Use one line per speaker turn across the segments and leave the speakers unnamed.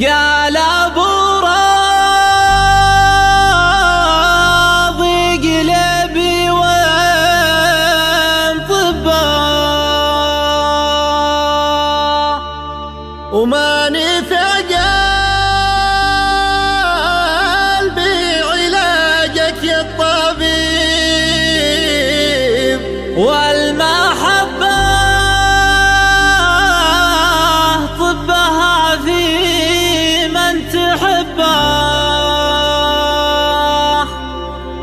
قال ابو راضي قلبي وين طبه وما نفع قلبي علاجك يا الطبيب والمحبة طبها في من تحبه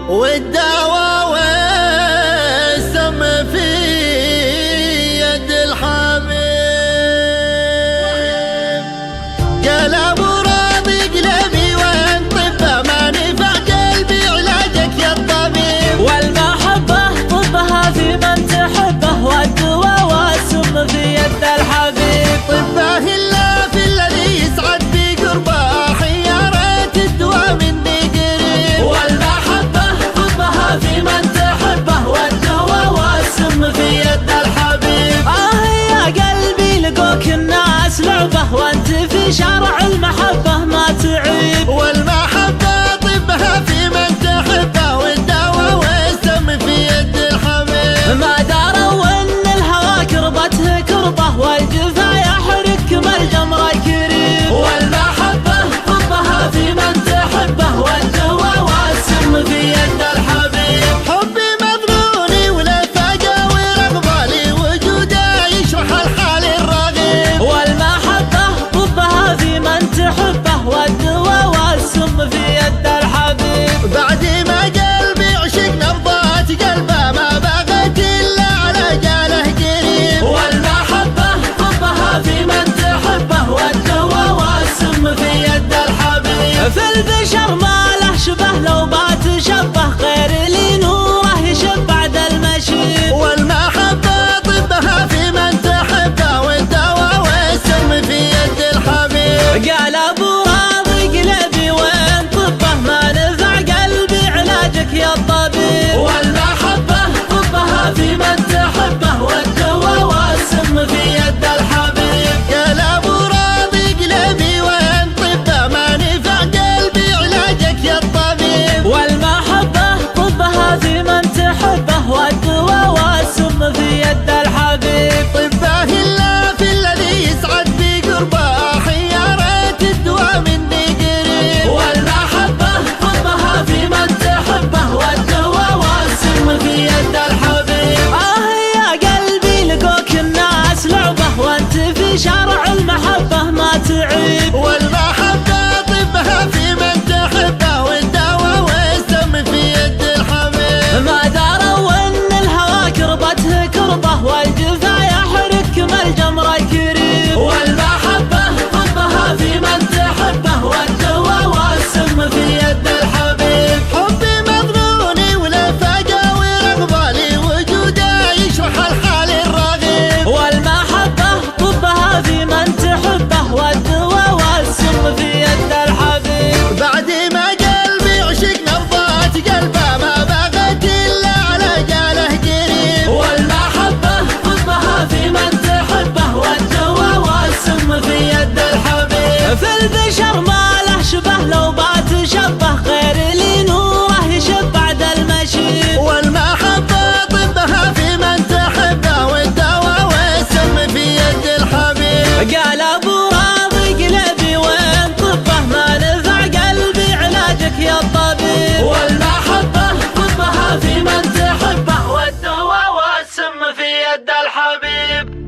والدواء والسم في يد الحبيب. قال ابو راضي قلبي وين طبه ما نفع قلبي علاجك يا الطبيب
والمحبة طبها في من تحبه والدواء والسم في يد الحبيب.
طبه الا في الذي يسعد بقربه حيارة الدواء مني قريب
والمحبة طبها في من تحبه والدواء والسم في يد الحبيب. يا قلبي لقوك الناس لعبه وانت في شرع المحبة ما تعيب
والمحبة طبها في من تحبه والدواء والسم في يد الحبيب.
ما داروا ان الهوى كربته كربه والجفا يحرق كما الجمر الكريم والمحبة طبها في من تحبه والدواء والسم في يد الحبيب.
حبي مظنوني ولفاقه ورغبه لي وجوده يشرح الحال الرغيب
والمحبة طبها في من تحبه والدواء والسم في يد الحبيب.
بعد ما قلبي عشق نبضات قلبه ما بغيت الا على جاله قريب
والمحبة طبها في من تحبه والدواء والسم في يد الحبيب. في البشر ما له شبه لو بات شبه غير لي نوره يشب بعد المشي
والمحبة طبها في من تحبه والدواء والسم في يد الحبيب.
قال ابو راضي قلبي وين طبه ما نفع قلبي علاجك يا الطبيب والمحبة طبها في من تحبه والدواء والسم في يد الحبيب.
قال ابو راضي قلبي وين طبه ما نفع قلبي علاجك يا الطبيب
والمحبة طبها في من تحبه والدواء والسم في يد الحبيب.
طبه الا في الذي يسعد بقربه حيارة الدواء مني قريب
والمحبة طبها في من تحبه والدواء والسم في يد الحبيب. يا قلبي لقوك الناس لعبه وانت في شرع المحبة ما تعيب
والمحبة طبها في من تحبه والدواء والسم في يد الحبيب.
ما داروا ان الهوى كربته كربه والجفا يحرق كما الجمر الكريم والمحبة طبها في من تحبه والدواء والسم في يد الحبيب.
حبي مظنوني ولفاقه ورغبه لي وجوده يشرح الحال الرغيب
والمحبة طبها في من تحبه والدواء والسم في يد الحبيب.
بعد ما قلبي عشق نبضات قلبه ما بغيت الا على جاله قريب
والمحبة طبها في من تحبه والدواء والسم في يد الحبيب. في البشر ما له شبه لو بات شبه غير لي نوره يشب بعد المشي
والمحبة طبها في من تحبه والدواء والسم في يد الحبيب.
قال ابو راضي قلبي وين طبه ما نفع قلبي علاجك يا الطبيب والمحبة طبها في من تحبه والدواء والسم في يد الحبيب.